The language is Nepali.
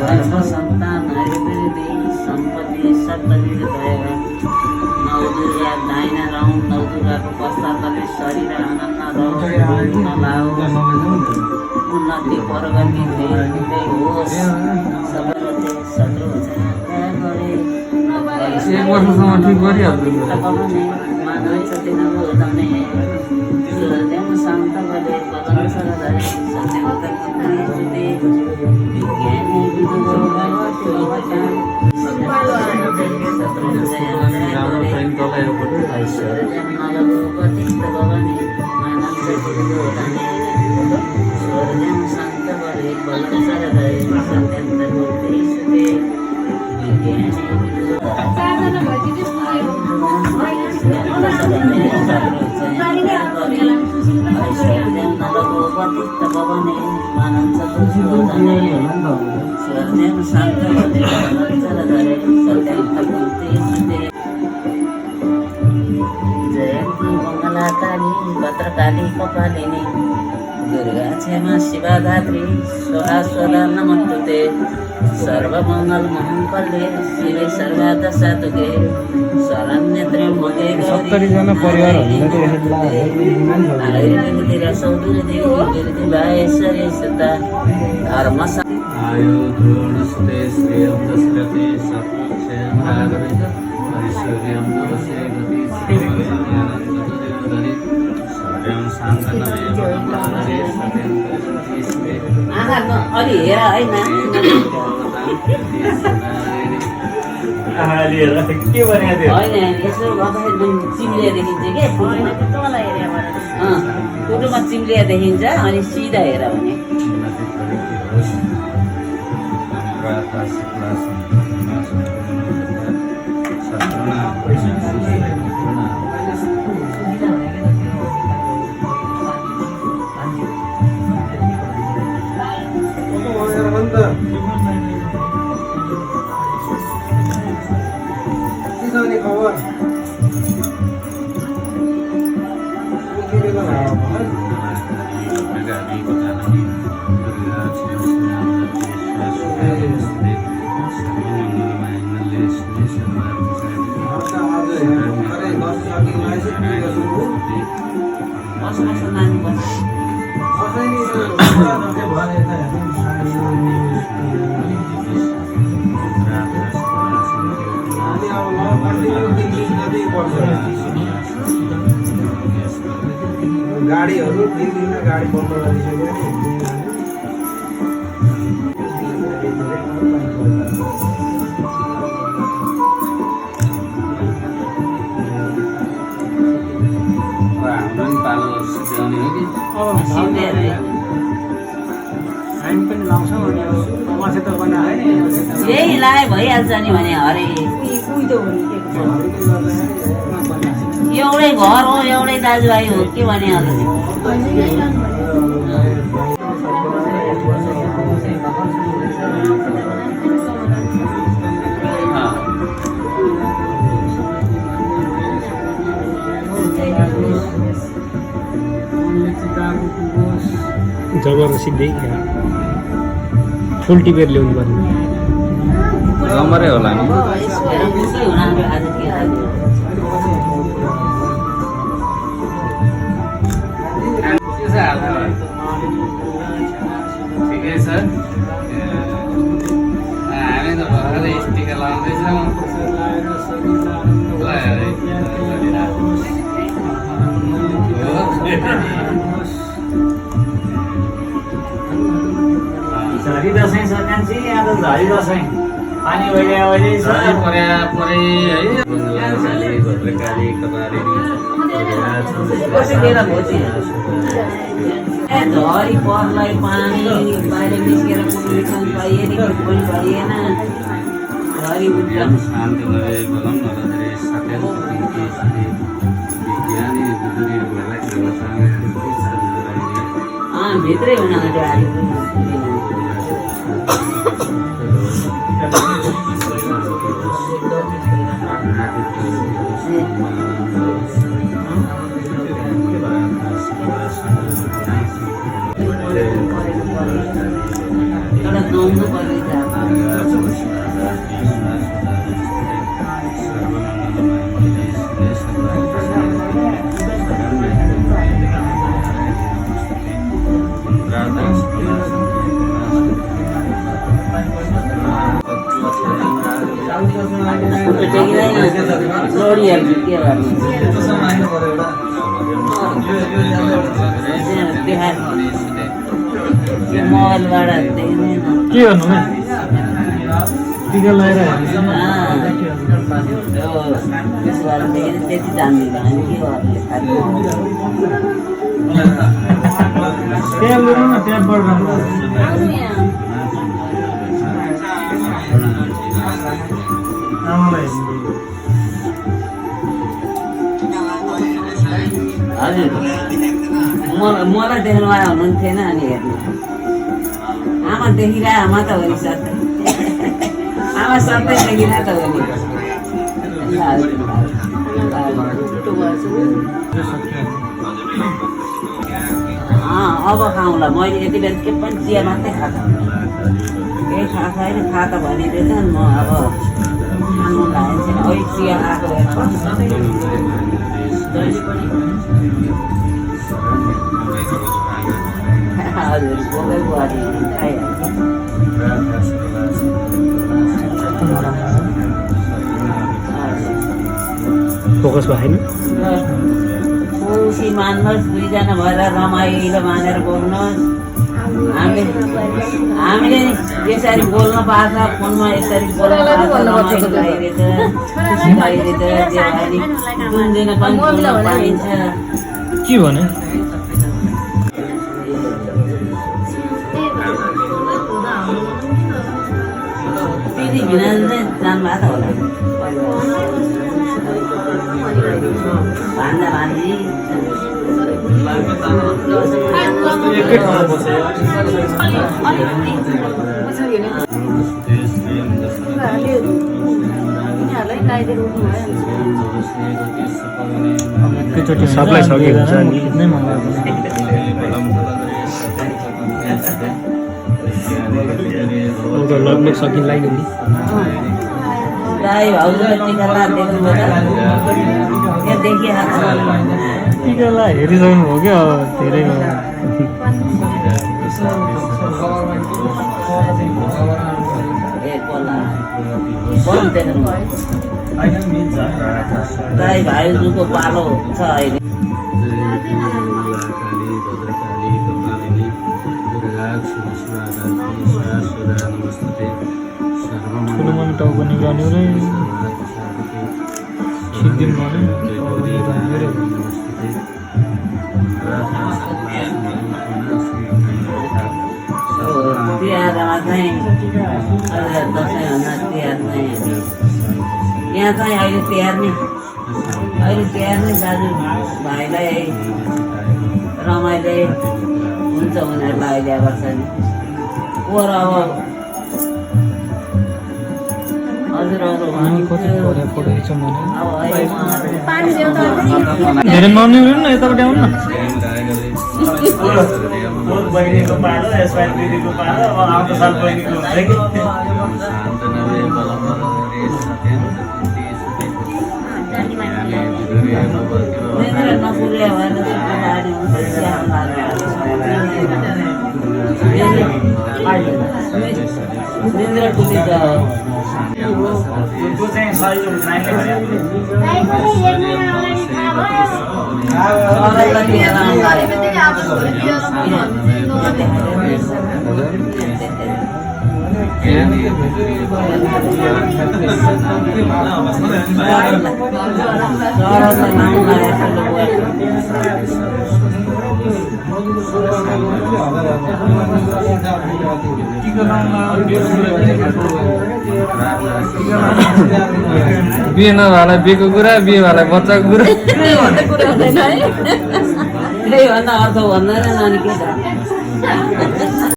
गर्भ सन्तान हरिवृद्धि सम्पत्ति सप्तविध भएर नवदुर्गा दाहिना राउँ नवदुर्गाको पश्चातले शरीर आनन्द उन्नति प्रगति धेरै होस् सबैले शत्रु गरे माधव दिने सूर्यदेव शान्त गरे बदन सरदारे सत्यम जुटे विज्ञानी विदुर ऐश्वर्य नलगोपति भगवानी मानव सचिदाने सूर्यदेव शान्त गरे बदन सरदारे सत्यम जुटे विज्ञानी जयन्ती मङ्गलाकाली भद्रकाली कपालिनी दुर्गा क्षमा शिवा धात्री स्वधा स्वधा नमस्तुते सर्वमङ्गल मङ्गले शिवे सर्वार्थ साधुके शरण्यत्रे मगे जना परिवार आयुर्वेदिरा सौदुरी देवी गिरिति भायेश्वरी सदा धर्म आयुर्धुणस्ते श्रियं दशरथे सत्क्षयं राघवेन्द्र ऐश्वर्यं नवसे गति श्रीमन्यानन्दधरे सर्वं शान्तनवे वनमानरे सत्यं प्रतिष्ठे अलि हेर हैन के भने थियो होइन यसो गर्दाखेरि चिम्लिया देखिन्छ के फोटोमा चिम्लिया देखिन्छ अनि सिधा हेर भने गाडीहरू 3 दिनमा गाडी बन्द गरिसक्यो यही लाए भइहाल्छ नि भने हरे एउटै घर हो एउटै दाजुभाइ हो के भने जबरजस्ती देखिया फुल टिपेर ल्याउनु पर्ने नम्बरै होला नि ठिकै छ हामी त भर्खरै स्टिकर लाउँदैछौँ झरी दसैँ सकान्छी यहाँ त झरी दसैँ पानी भइरहे है भद्रकाली कपालिनी झरी परलाई पानी बाहिर निस्केर पुग्नु पाइएन पनि पाइएन झरी उठ्छ शान्ति नभए बलम नरधरे सत्यं प्रतिष्ठे विज्ञानी विदुरी भित्रै हुन गाडी Thank you. रमाउनु पर्ने मोबाइलबाट देख्दैन के गर्नु है टिका लगाएर त्यति जान्दैन हामी के ट्याब गरौँ न ट्याबबाट राम्रो आमालाई हजुर मलाई देख्नु आयो हुनुहुन्थेन अनि हेर्नु आमा देखिरह आमा त हो नि सबै आमा सबै देखिरह त हो नि अब खाउँला मैले यति बेला के पनि चिया मात्रै खाएको केही खाएको छैन खाता भनिदिएछ म अब खानु लागेको छैन अहिले चिया खाएको हजुर बोकै बुहारी फोकस भएन खुसी मान्नुहोस् दुईजना भएर रमाइलो मानेर बोल्नुहोस् हामीले यसरी बोल्न पार्छ फोनमा यसरी बोल्न पाइरहेछ खुसी भइरहेछ जुन दिन पनि बोल्न पाइन्छ के भने पिँढी भिना जानुभएको होला भान्जा भान्जी एकैचोटि सबलाई सकेको छ नि नै मगाएको लगभग सकिँला नि दाइ भाउजू टिका देख्नुभयो यहाँ देखिहाल्छ टिकालाई हेरिसक्नु हो क्या धेरै दाइ भाइजूको पालो छ अहिले ठुलो मन टाउको निगरानी रे सिद्धिम भने तिहारमा चाहिँ दसैँभन्दा तिहार चाहिँ यहाँ चाहिँ अहिले तिहार नै दाजु भाइलाई रमाइलो हुन्छ उनीहरूलाई अहिले अब छ नि पोहोर अब धेरै नआउने न यतापट्टि आउनु न बिहे नभएलाई बिहेको कुरा बिहे भएलाई बच्चाको कुरा त्यही भन्दा अर्थ भन्दैन नानी के छ